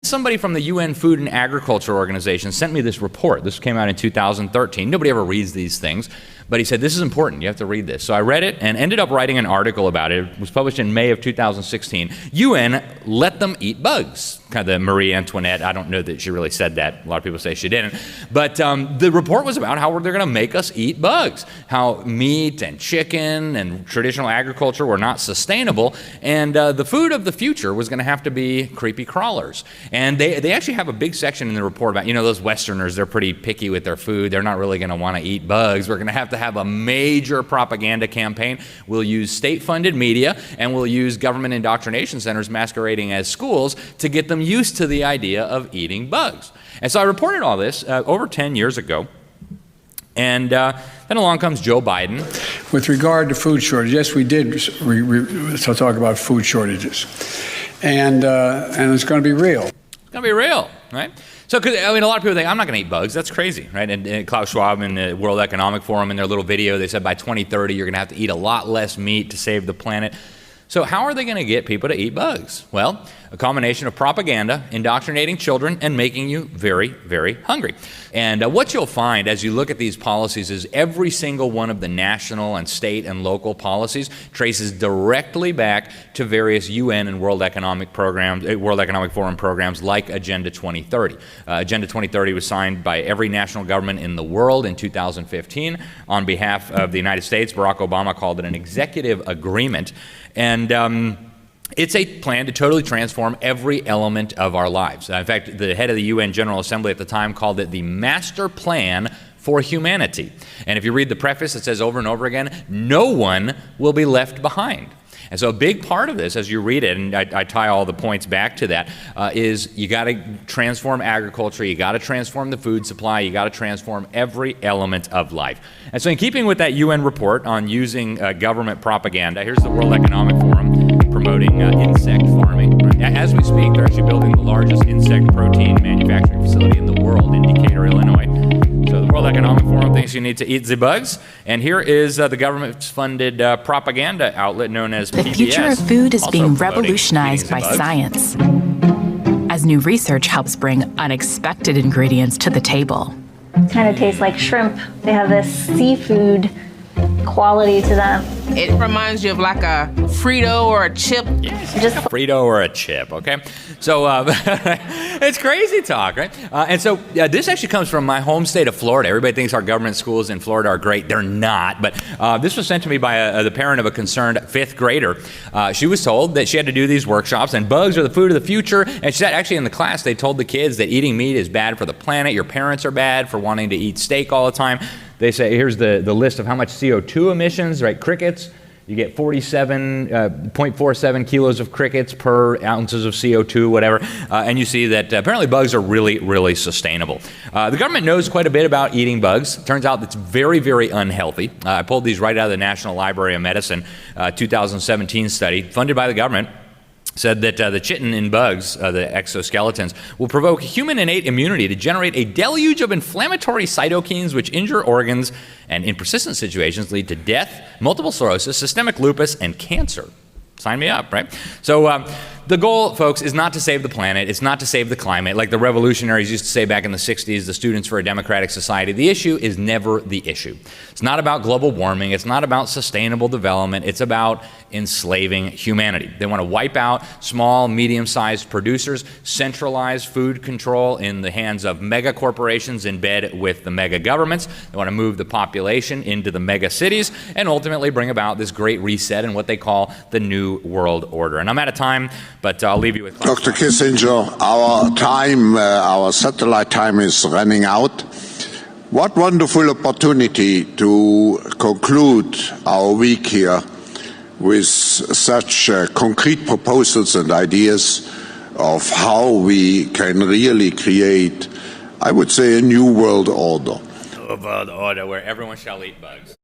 Somebody from the UN Food and Agriculture Organization sent me this report. This came out in 2013. Nobody ever reads these things, but he said, this is important. You have to read this. So I read it and ended up writing an article about it. It was published in May of 2016. UN let them eat bugs. Kind of the Marie Antoinette. I don't know that she really said that. A lot of people say she didn't. But the report was about how they're going to make us eat bugs. How meat and chicken and traditional agriculture were not sustainable. And the food of the future was going to have to be creepy crawlers. And they actually have a big section in the report about, those Westerners, they're pretty picky with their food. They're not really going to want to eat bugs. We're going to have a major propaganda campaign. We'll use state-funded media, and we'll use government indoctrination centers masquerading as schools to get them used to the idea of eating bugs. And so I reported all this over 10 years ago. And then along comes Joe Biden. With regard to food shortages, yes, we did talk about food shortages. And it's going to be real. It's going to be real, right? So, a lot of people think, I'm not going to eat bugs. That's crazy, right? And Klaus Schwab in the World Economic Forum, in their little video, they said by 2030, you're going to have to eat a lot less meat to save the planet. So how are they going to get people to eat bugs? Well, a combination of propaganda, indoctrinating children, and making you very, very hungry. And what you'll find as you look at these policies is every single one of the national and state and local policies traces directly back to various UN and World Economic Forum programs like Agenda 2030. Agenda 2030 was signed by every national government in the world in 2015. On behalf of the United States, Barack Obama called it an executive agreement. And it's a plan to totally transform every element of our lives. In fact, the head of the UN General Assembly at the time called it the master plan for humanity. And if you read the preface, it says over and over again, no one will be left behind. And so a big part of this, as you read it, and I tie all the points back to that, is you got to transform agriculture, you got to transform the food supply, you got to transform every element of life. And so in keeping with that UN report on using government propaganda, here's the World Economic Forum promoting insect farming. Right? As we speak, they're actually building the largest insect protein manufacturing facility in the world in Decatur, Illinois. So the World Economic Forum thinks you need to eat the bugs. And here is the government-funded propaganda outlet known as PBS. The future of food is being revolutionized by science, as new research helps bring unexpected ingredients to the table. Kind of tastes like shrimp. They have this seafood quality to them. It reminds you of like a Frito or a chip. Yes, just a Frito or a chip, okay? So it's crazy talk, right? And so this actually comes from my home state of Florida. Everybody thinks our government schools in Florida are great. They're not. But this was sent to me by the parent of a concerned fifth grader. She was told that she had to do these workshops, and bugs are the food of the future. And she said, actually in the class, they told the kids that eating meat is bad for the planet. Your parents are bad for wanting to eat steak all the time. They say, here's the list of how much CO2 emissions, right? Crickets, you get 0.47 kilos of crickets per ounces of CO2, whatever. And you see that apparently bugs are really, really sustainable. The government knows quite a bit about eating bugs. Turns out it's very, very unhealthy. I pulled these right out of the National Library of Medicine 2017 study funded by the government. Said that the chitin in bugs, the exoskeletons, will provoke human innate immunity to generate a deluge of inflammatory cytokines which injure organs and in persistent situations lead to death, multiple sclerosis, systemic lupus, and cancer. Sign me up, right? So the goal, folks, is not to save the planet. It's not to save the climate. Like the revolutionaries used to say back in the 60s, the Students for a Democratic Society, the issue is never the issue. It's not about global warming. It's not about sustainable development. It's about enslaving humanity. They want to wipe out small, medium-sized producers, centralize food control in the hands of mega corporations in bed with the mega governments. They want to move the population into the mega cities and ultimately bring about this great reset in what they call the New World Order. And I'm out of time, but I'll leave you with Klaus. Dr. Kissinger, our satellite time is running out. What wonderful opportunity to conclude our week here with such concrete proposals and ideas of how we can really create, I would say, a new world order. A world order where everyone shall eat bugs.